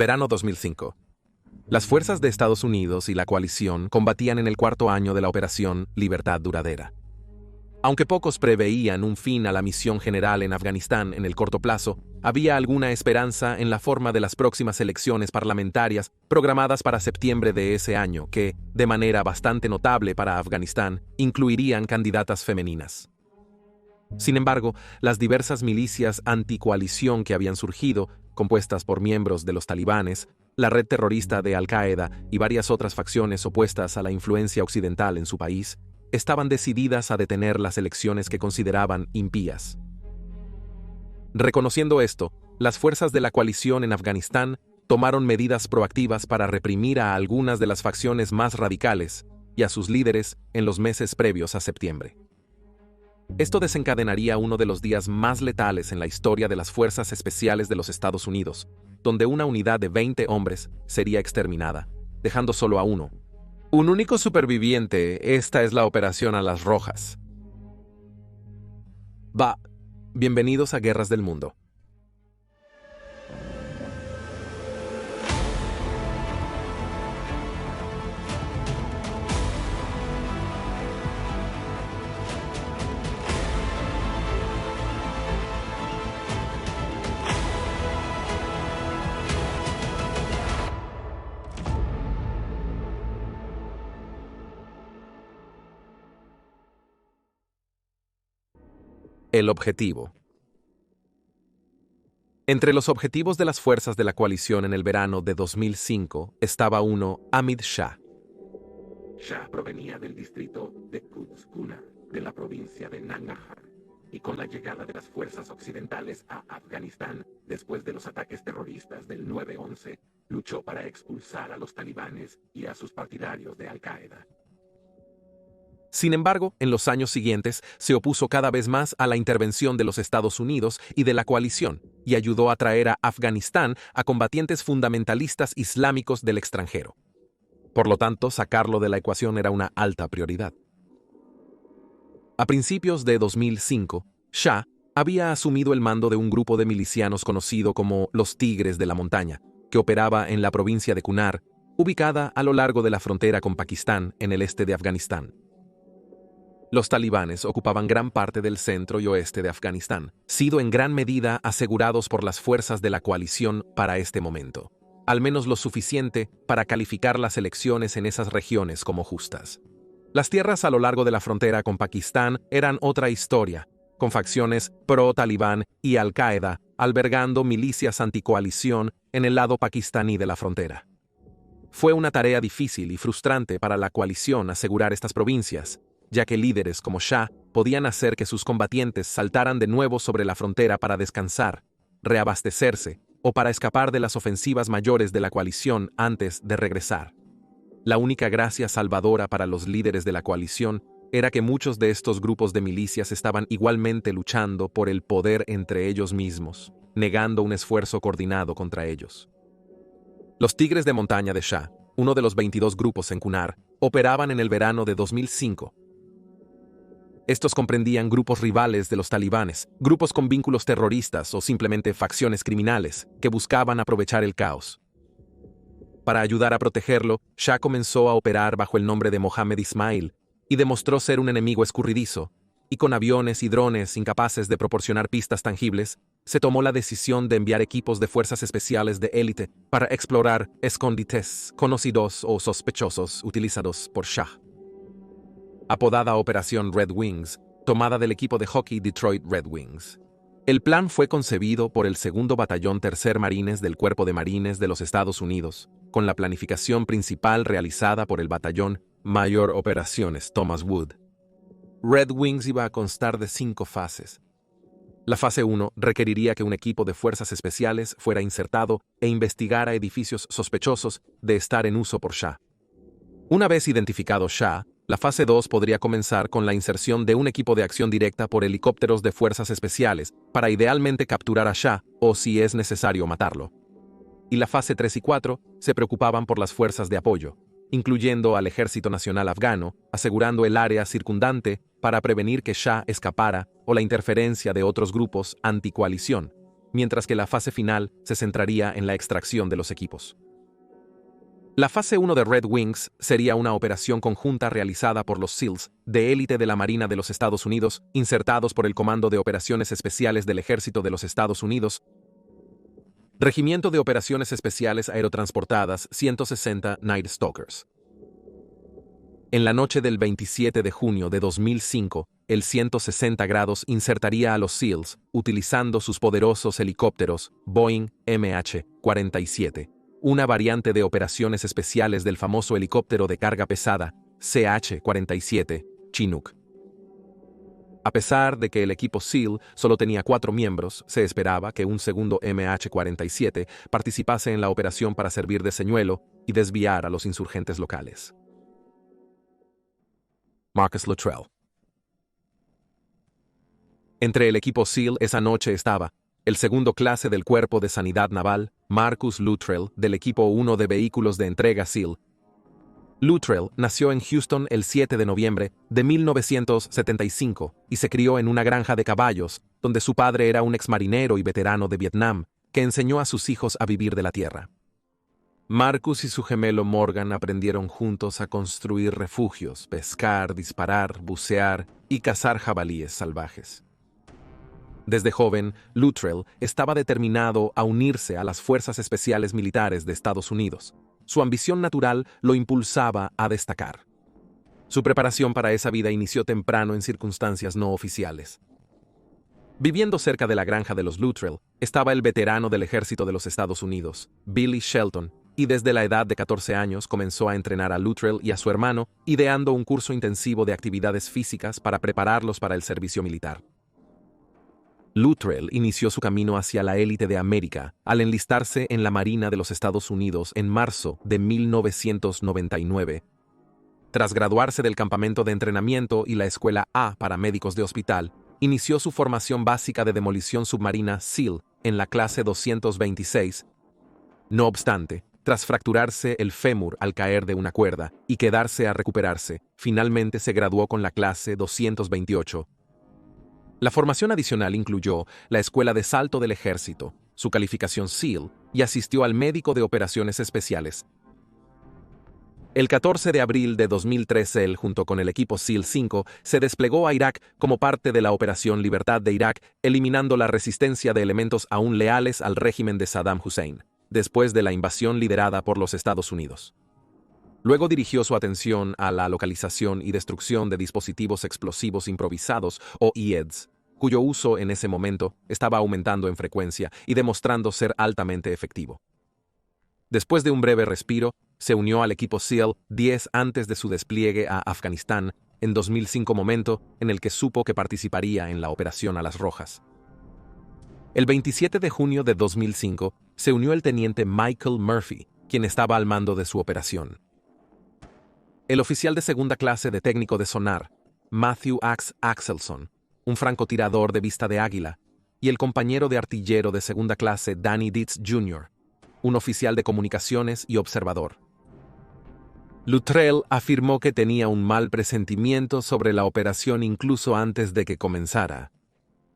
Verano 2005. Las fuerzas de Estados Unidos y la coalición combatían en el cuarto año de la Operación Libertad Duradera. Aunque pocos preveían un fin a la misión general en Afganistán en el corto plazo, había alguna esperanza en la forma de las próximas elecciones parlamentarias programadas para septiembre de ese año que, de manera bastante notable para Afganistán, incluirían candidatas femeninas. Sin embargo, las diversas milicias anticoalición que habían surgido, compuestas por miembros de los talibanes, la red terrorista de Al-Qaeda y varias otras facciones opuestas a la influencia occidental en su país, estaban decididas a detener las elecciones que consideraban impías. Reconociendo esto, las fuerzas de la coalición en Afganistán tomaron medidas proactivas para reprimir a algunas de las facciones más radicales y a sus líderes en los meses previos a septiembre. Esto desencadenaría uno de los días más letales en la historia de las Fuerzas Especiales de los Estados Unidos, donde una unidad de 20 hombres sería exterminada, dejando solo a uno. Un único superviviente. Esta es la Operación Alas Rojas. Bienvenidos a Guerras del Mundo. El objetivo. Entre los objetivos de las fuerzas de la coalición en el verano de 2005 estaba uno, Hamid Shah. Shah provenía del distrito de Quds Kuna, de la provincia de Nangarhar, y con la llegada de las fuerzas occidentales a Afganistán, después de los ataques terroristas del 9/11, luchó para expulsar a los talibanes y a sus partidarios de Al-Qaeda. Sin embargo, en los años siguientes se opuso cada vez más a la intervención de los Estados Unidos y de la coalición y ayudó a traer a Afganistán a combatientes fundamentalistas islámicos del extranjero. Por lo tanto, sacarlo de la ecuación era una alta prioridad. A principios de 2005, Shah había asumido el mando de un grupo de milicianos conocido como los Tigres de la Montaña, que operaba en la provincia de Kunar, ubicada a lo largo de la frontera con Pakistán en el este de Afganistán. Los talibanes ocupaban gran parte del centro y oeste de Afganistán, sido en gran medida asegurados por las fuerzas de la coalición para este momento, al menos lo suficiente para calificar las elecciones en esas regiones como justas. Las tierras a lo largo de la frontera con Pakistán eran otra historia, con facciones pro-talibán y Al-Qaeda albergando milicias anticoalición en el lado pakistaní de la frontera. Fue una tarea difícil y frustrante para la coalición asegurar estas provincias, ya que líderes como Shah podían hacer que sus combatientes saltaran de nuevo sobre la frontera para descansar, reabastecerse o para escapar de las ofensivas mayores de la coalición antes de regresar. La única gracia salvadora para los líderes de la coalición era que muchos de estos grupos de milicias estaban igualmente luchando por el poder entre ellos mismos, negando un esfuerzo coordinado contra ellos. Los Tigres de Montaña de Shah, uno de los 22 grupos en Kunar, operaban en el verano de 2005. Estos comprendían grupos rivales de los talibanes, grupos con vínculos terroristas o simplemente facciones criminales que buscaban aprovechar el caos. Para ayudar a protegerlo, Shah comenzó a operar bajo el nombre de Mohammed Ismail y demostró ser un enemigo escurridizo, y con aviones y drones incapaces de proporcionar pistas tangibles, se tomó la decisión de enviar equipos de fuerzas especiales de élite para explorar escondites conocidos o sospechosos utilizados por Shah. Apodada Operación Red Wings, tomada del equipo de hockey Detroit Red Wings. El plan fue concebido por el 2º Batallón Tercer Marines del Cuerpo de Marines de los Estados Unidos, con la planificación principal realizada por el Batallón Mayor Operaciones Thomas Wood. Red Wings iba a constar de 5 fases. La fase 1 requeriría que un equipo de fuerzas especiales fuera insertado e investigara edificios sospechosos de estar en uso por Shah. Una vez identificado Shah, la fase 2 podría comenzar con la inserción de un equipo de acción directa por helicópteros de fuerzas especiales para idealmente capturar a Shah o, si es necesario, matarlo. Y la fase 3 y 4 se preocupaban por las fuerzas de apoyo, incluyendo al Ejército Nacional Afgano, asegurando el área circundante para prevenir que Shah escapara o la interferencia de otros grupos anticoalición, mientras que la fase final se centraría en la extracción de los equipos. La fase 1 de Red Wings sería una operación conjunta realizada por los SEALs de élite de la Marina de los Estados Unidos, insertados por el Comando de Operaciones Especiales del Ejército de los Estados Unidos, Regimiento de Operaciones Especiales Aerotransportadas 160 Night Stalkers. En la noche del 27 de junio de 2005, el 160 grados insertaría a los SEALs utilizando sus poderosos helicópteros Boeing MH-47, una variante de operaciones especiales del famoso helicóptero de carga pesada CH-47 Chinook. A pesar de que el equipo SEAL solo tenía 4 miembros, se esperaba que un segundo MH-47 participase en la operación para servir de señuelo y desviar a los insurgentes locales. Marcus Luttrell. Entre el equipo SEAL esa noche estaba el segundo clase del Cuerpo de Sanidad Naval, Marcus Luttrell, del equipo 1 de vehículos de entrega SEAL. Luttrell nació en Houston el 7 de noviembre de 1975 y se crió en una granja de caballos, donde su padre era un exmarinero y veterano de Vietnam, que enseñó a sus hijos a vivir de la tierra. Marcus y su gemelo Morgan aprendieron juntos a construir refugios, pescar, disparar, bucear y cazar jabalíes salvajes. Desde joven, Luttrell estaba determinado a unirse a las Fuerzas Especiales Militares de Estados Unidos. Su ambición natural lo impulsaba a destacar. Su preparación para esa vida inició temprano en circunstancias no oficiales. Viviendo cerca de la granja de los Luttrell, estaba el veterano del Ejército de los Estados Unidos, Billy Shelton, y desde la edad de 14 años comenzó a entrenar a Luttrell y a su hermano, ideando un curso intensivo de actividades físicas para prepararlos para el servicio militar. Luttrell inició su camino hacia la élite de América al enlistarse en la Marina de los Estados Unidos en marzo de 1999. Tras graduarse del campamento de entrenamiento y la Escuela A para médicos de hospital, inició su formación básica de demolición submarina SEAL en la clase 226. No obstante, tras fracturarse el fémur al caer de una cuerda y quedarse a recuperarse, finalmente se graduó con la clase 228. La formación adicional incluyó la Escuela de Salto del Ejército, su calificación SEAL y asistió al Médico de Operaciones Especiales. El 14 de abril de 2013, él, junto con el equipo SEAL 5, se desplegó a Irak como parte de la Operación Libertad de Irak, eliminando la resistencia de elementos aún leales al régimen de Saddam Hussein, después de la invasión liderada por los Estados Unidos. Luego dirigió su atención a la localización y destrucción de dispositivos explosivos improvisados, o IEDs, cuyo uso en ese momento estaba aumentando en frecuencia y demostrando ser altamente efectivo. Después de un breve respiro, se unió al equipo SEAL 10 antes de su despliegue a Afganistán en 2005, momento en el que supo que participaría en la Operación Alas Rojas. El 27 de junio de 2005 se unió el teniente Michael Murphy, quien estaba al mando de su operación. El oficial de segunda clase de técnico de sonar, Matthew Axe Axelson, un francotirador de vista de águila, y el compañero de artillero de segunda clase Danny Dietz Jr., un oficial de comunicaciones y observador. Luttrell afirmó que tenía un mal presentimiento sobre la operación incluso antes de que comenzara.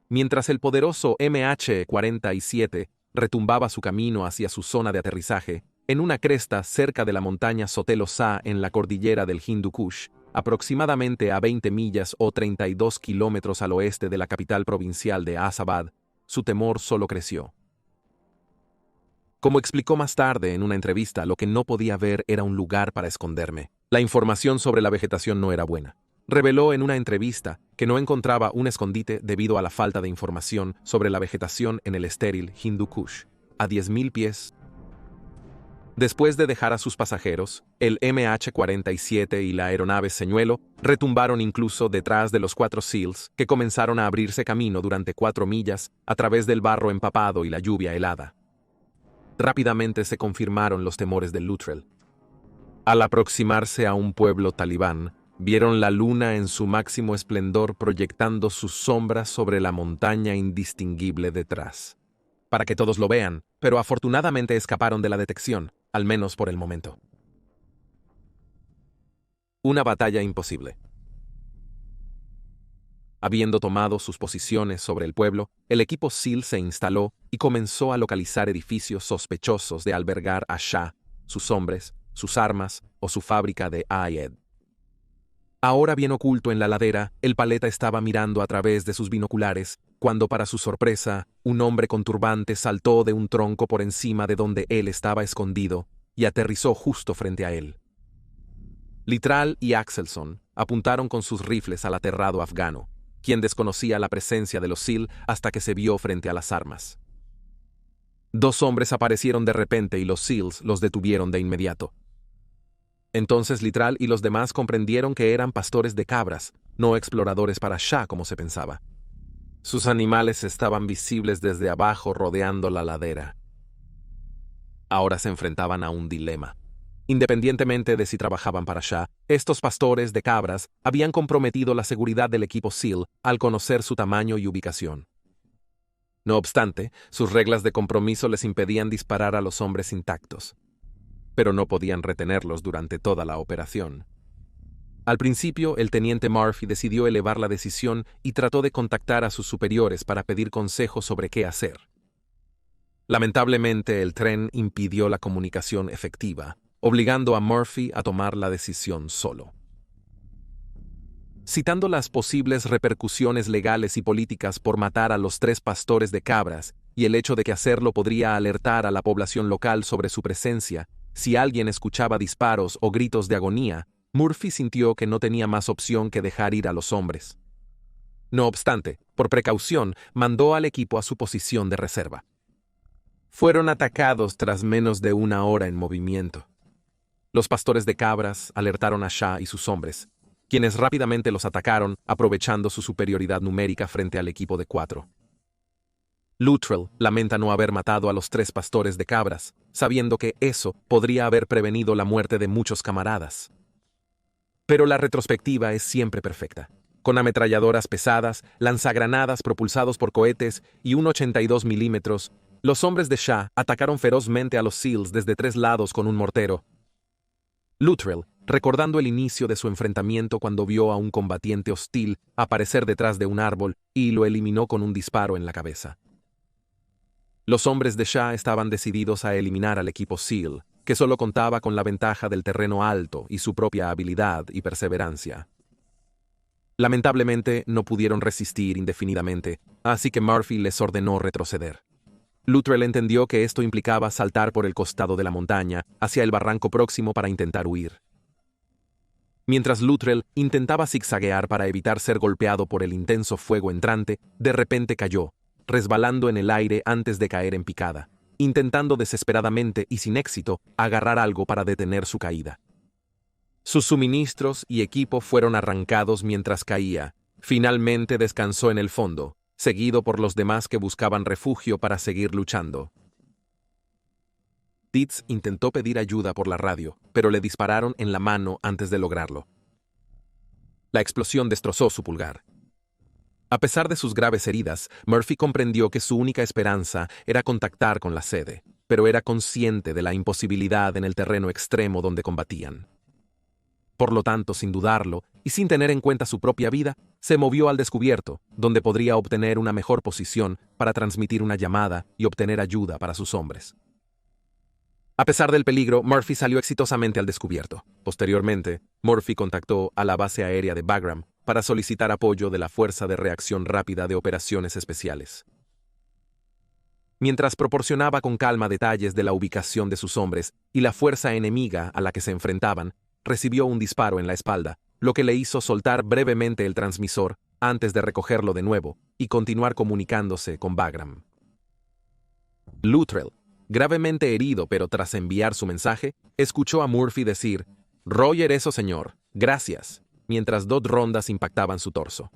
Mientras el poderoso MH-47 retumbaba su camino hacia su zona de aterrizaje, en una cresta cerca de la montaña Sotelo Sa en la cordillera del Hindu Kush, aproximadamente a 20 millas o 32 kilómetros al oeste de la capital provincial de Asadabad, su temor solo creció. Como explicó más tarde en una entrevista, lo que no podía ver era un lugar para esconderme. La información sobre la vegetación no era buena. Reveló en una entrevista que no encontraba un escondite debido a la falta de información sobre la vegetación en el estéril Hindu Kush, a 10.000 pies. Después de dejar a sus pasajeros, el MH-47 y la aeronave Señuelo retumbaron incluso detrás de los 4 SEALs, que comenzaron a abrirse camino durante 4 millas a través del barro empapado y la lluvia helada. Rápidamente se confirmaron los temores de Luttrell. Al aproximarse a un pueblo talibán, vieron la luna en su máximo esplendor proyectando sus sombras sobre la montaña indistinguible detrás. Para que todos lo vean, pero afortunadamente escaparon de la detección, al menos por el momento. Una batalla imposible. Habiendo tomado sus posiciones sobre el pueblo, el equipo SEAL se instaló y comenzó a localizar edificios sospechosos de albergar a Shah, sus hombres, sus armas o su fábrica de AED. Ahora bien oculto en la ladera, el paleta estaba mirando a través de sus binoculares, cuando para su sorpresa, un hombre con turbante saltó de un tronco por encima de donde él estaba escondido y aterrizó justo frente a él. Littrell y Axelson apuntaron con sus rifles al aterrado afgano, quien desconocía la presencia de los SEAL hasta que se vio frente a las armas. Dos hombres aparecieron de repente y los SEALs los detuvieron de inmediato. Entonces Littrell y los demás comprendieron que eran pastores de cabras, no exploradores para Shah como se pensaba. Sus animales estaban visibles desde abajo rodeando la ladera. Ahora se enfrentaban a un dilema. Independientemente de si trabajaban para Shah, estos pastores de cabras habían comprometido la seguridad del equipo SEAL al conocer su tamaño y ubicación. No obstante, sus reglas de compromiso les impedían disparar a los hombres intactos, pero no podían retenerlos durante toda la operación. Al principio, el teniente Murphy decidió elevar la decisión y trató de contactar a sus superiores para pedir consejos sobre qué hacer. Lamentablemente, el tren impidió la comunicación efectiva, obligando a Murphy a tomar la decisión solo. Citando las posibles repercusiones legales y políticas por matar a los 3 pastores de cabras y el hecho de que hacerlo podría alertar a la población local sobre su presencia, si alguien escuchaba disparos o gritos de agonía, Murphy sintió que no tenía más opción que dejar ir a los hombres. No obstante, por precaución, mandó al equipo a su posición de reserva. Fueron atacados tras menos de una hora en movimiento. Los pastores de cabras alertaron a Shah y sus hombres, quienes rápidamente los atacaron, aprovechando su superioridad numérica frente al equipo de 4. Littrell lamenta no haber matado a los 3 pastores de cabras, sabiendo que eso podría haber prevenido la muerte de muchos camaradas. Pero la retrospectiva es siempre perfecta. Con ametralladoras pesadas, lanzagranadas propulsados por cohetes y un 82 milímetros, los hombres de Shah atacaron ferozmente a los SEALs desde 3 lados con un mortero. Littrell, recordando el inicio de su enfrentamiento cuando vio a un combatiente hostil aparecer detrás de un árbol y lo eliminó con un disparo en la cabeza. Los hombres de Shah estaban decididos a eliminar al equipo SEAL, que solo contaba con la ventaja del terreno alto y su propia habilidad y perseverancia. Lamentablemente, no pudieron resistir indefinidamente, así que Murphy les ordenó retroceder. Littrell entendió que esto implicaba saltar por el costado de la montaña hacia el barranco próximo para intentar huir. Mientras Littrell intentaba zigzaguear para evitar ser golpeado por el intenso fuego entrante, de repente cayó, resbalando en el aire antes de caer en picada, intentando desesperadamente y sin éxito agarrar algo para detener su caída. Sus suministros y equipo fueron arrancados mientras caía. Finalmente descansó en el fondo, seguido por los demás que buscaban refugio para seguir luchando. Dietz intentó pedir ayuda por la radio, pero le dispararon en la mano antes de lograrlo. La explosión destrozó su pulgar. A pesar de sus graves heridas, Murphy comprendió que su única esperanza era contactar con la sede, pero era consciente de la imposibilidad en el terreno extremo donde combatían. Por lo tanto, sin dudarlo, y sin tener en cuenta su propia vida, se movió al descubierto, donde podría obtener una mejor posición para transmitir una llamada y obtener ayuda para sus hombres. A pesar del peligro, Murphy salió exitosamente al descubierto. Posteriormente, Murphy contactó a la base aérea de Bagram para solicitar apoyo de la Fuerza de Reacción Rápida de Operaciones Especiales. Mientras proporcionaba con calma detalles de la ubicación de sus hombres y la fuerza enemiga a la que se enfrentaban, recibió un disparo en la espalda, lo que le hizo soltar brevemente el transmisor antes de recogerlo de nuevo y continuar comunicándose con Bagram. Littrell, gravemente herido pero tras enviar su mensaje, escuchó a Murphy decir: «Roger, eso señor, gracias», mientras 2 rondas impactaban su torso.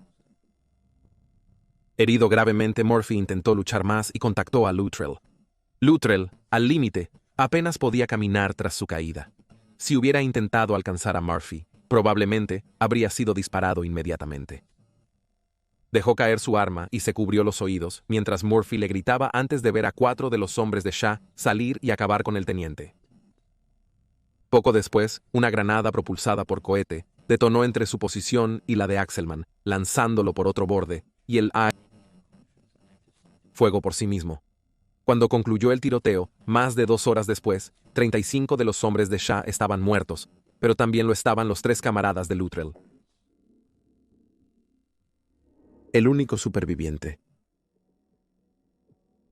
Herido gravemente, Murphy intentó luchar más y contactó a Littrell. Littrell, al límite, apenas podía caminar tras su caída. Si hubiera intentado alcanzar a Murphy, probablemente habría sido disparado inmediatamente. Dejó caer su arma y se cubrió los oídos, mientras Murphy le gritaba antes de ver a 4 de los hombres de Shah salir y acabar con el teniente. Poco después, una granada propulsada por cohete detonó entre su posición y la de Axelman, lanzándolo por otro borde, y el A fuego por sí mismo. Cuando concluyó el tiroteo, más de 2 horas después, 35 de los hombres de Shah estaban muertos, pero también lo estaban los 3 camaradas de Luttrell. El único superviviente.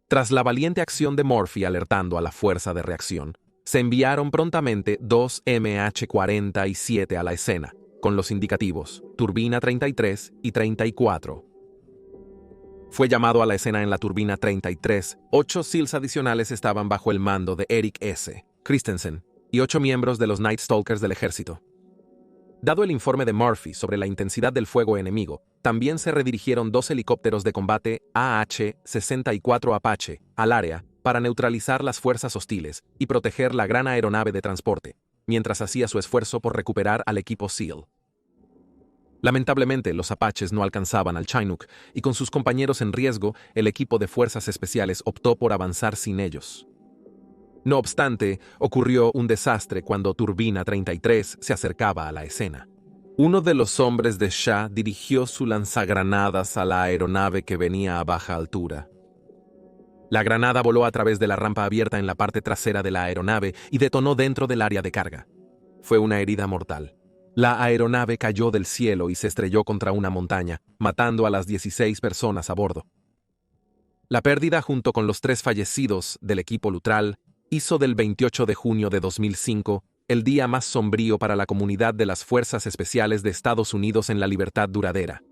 Tras la valiente acción de Murphy alertando a la fuerza de reacción, se enviaron prontamente 2 MH-47 a la escena, con los indicativos turbina 33 y 34. Fue llamado a la escena en la turbina 33. 8 SEALs adicionales estaban bajo el mando de Eric S. Christensen y 8 miembros de los Night Stalkers del ejército. Dado el informe de Murphy sobre la intensidad del fuego enemigo, también se redirigieron 2 helicópteros de combate AH-64 Apache al área para neutralizar las fuerzas hostiles y proteger la gran aeronave de transporte, mientras hacía su esfuerzo por recuperar al equipo SEAL. Lamentablemente, los Apaches no alcanzaban al Chinook y con sus compañeros en riesgo, el equipo de fuerzas especiales optó por avanzar sin ellos. No obstante, ocurrió un desastre cuando Turbina 33 se acercaba a la escena. Uno de los hombres de Shah dirigió su lanzagranadas a la aeronave que venía a baja altura. La granada voló a través de la rampa abierta en la parte trasera de la aeronave y detonó dentro del área de carga. Fue una herida mortal. La aeronave cayó del cielo y se estrelló contra una montaña, matando a las 16 personas a bordo. La pérdida, junto con los 3 fallecidos del equipo Luttrell, hizo del 28 de junio de 2005 el día más sombrío para la comunidad de las Fuerzas Especiales de Estados Unidos en la libertad duradera.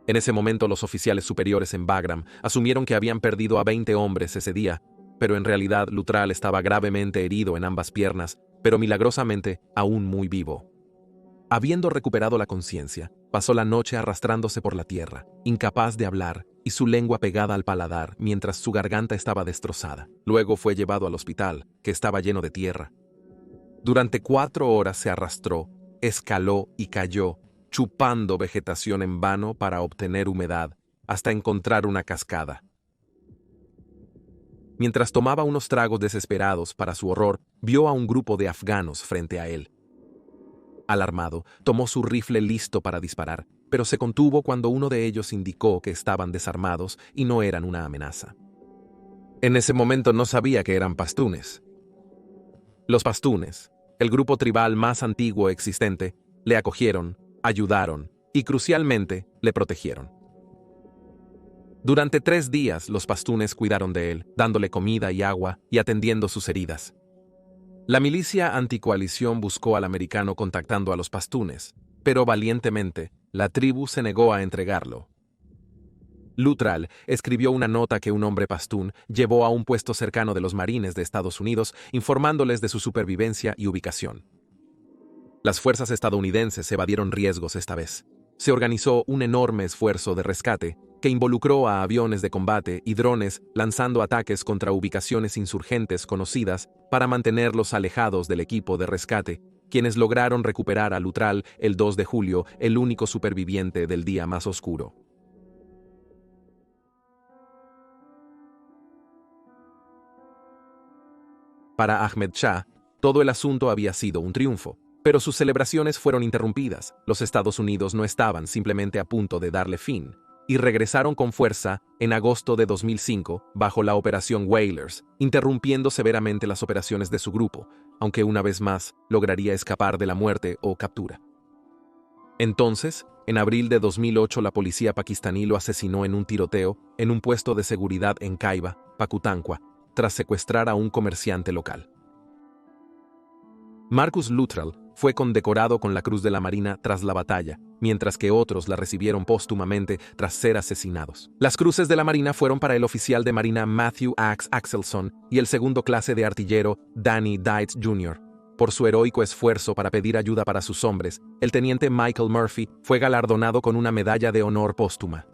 En ese momento, los oficiales superiores en Bagram asumieron que habían perdido a 20 hombres ese día, pero en realidad Luttrell estaba gravemente herido en ambas piernas, pero milagrosamente aún muy vivo. Habiendo recuperado la conciencia, pasó la noche arrastrándose por la tierra, incapaz de hablar y su lengua pegada al paladar mientras su garganta estaba destrozada. Luego fue llevado al hospital, que estaba lleno de tierra. Durante 4 horas se arrastró, escaló y cayó, chupando vegetación en vano para obtener humedad, hasta encontrar una cascada. Mientras tomaba unos tragos desesperados, para su horror, vio a un grupo de afganos frente a él. Alarmado, tomó su rifle listo para disparar, pero se contuvo cuando uno de ellos indicó que estaban desarmados y no eran una amenaza. En ese momento no sabía que eran pastunes. Los pastunes, el grupo tribal más antiguo existente, le acogieron, ayudaron y, crucialmente, le protegieron. Durante 3 días, los pastunes cuidaron de él, dándole comida y agua y atendiendo sus heridas. La milicia anticoalición buscó al americano contactando a los pastunes, pero valientemente, la tribu se negó a entregarlo. Luttrell escribió una nota que un hombre pastún llevó a un puesto cercano de los marines de Estados Unidos, informándoles de su supervivencia y ubicación. Las fuerzas estadounidenses evadieron riesgos esta vez. Se organizó un enorme esfuerzo de rescate que involucró a aviones de combate y drones lanzando ataques contra ubicaciones insurgentes conocidas para mantenerlos alejados del equipo de rescate, quienes lograron recuperar a Luttrell el 2 de julio, el único superviviente del día más oscuro. Para Ahmed Shah, todo el asunto había sido un triunfo, pero sus celebraciones fueron interrumpidas. Los Estados Unidos no estaban simplemente a punto de darle fin, y regresaron con fuerza en agosto de 2005 bajo la Operación Whalers, interrumpiendo severamente las operaciones de su grupo, aunque una vez más lograría escapar de la muerte o captura. Entonces, en abril de 2008, la policía pakistaní lo asesinó en un tiroteo en un puesto de seguridad en Kaiba, Pakutanqua, tras secuestrar a un comerciante local. Marcus Luttrell fue condecorado con la Cruz de la Marina tras la batalla, mientras que otros la recibieron póstumamente tras ser asesinados. Las cruces de la Marina fueron para el oficial de Marina Matthew Axe Axelson y el segundo clase de artillero Danny Dietz Jr. Por su heroico esfuerzo para pedir ayuda para sus hombres, el teniente Michael Murphy fue galardonado con una medalla de honor póstuma.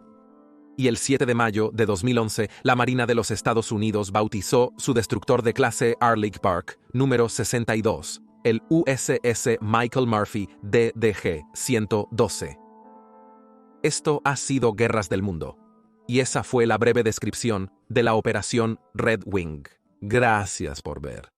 Y el 7 de mayo de 2011, la Marina de los Estados Unidos bautizó su destructor de clase Arleigh Burke, número 62, el USS Michael Murphy DDG-112. Esto ha sido Guerras del Mundo. Y esa fue la breve descripción de la Operación Red Wing. Gracias por ver.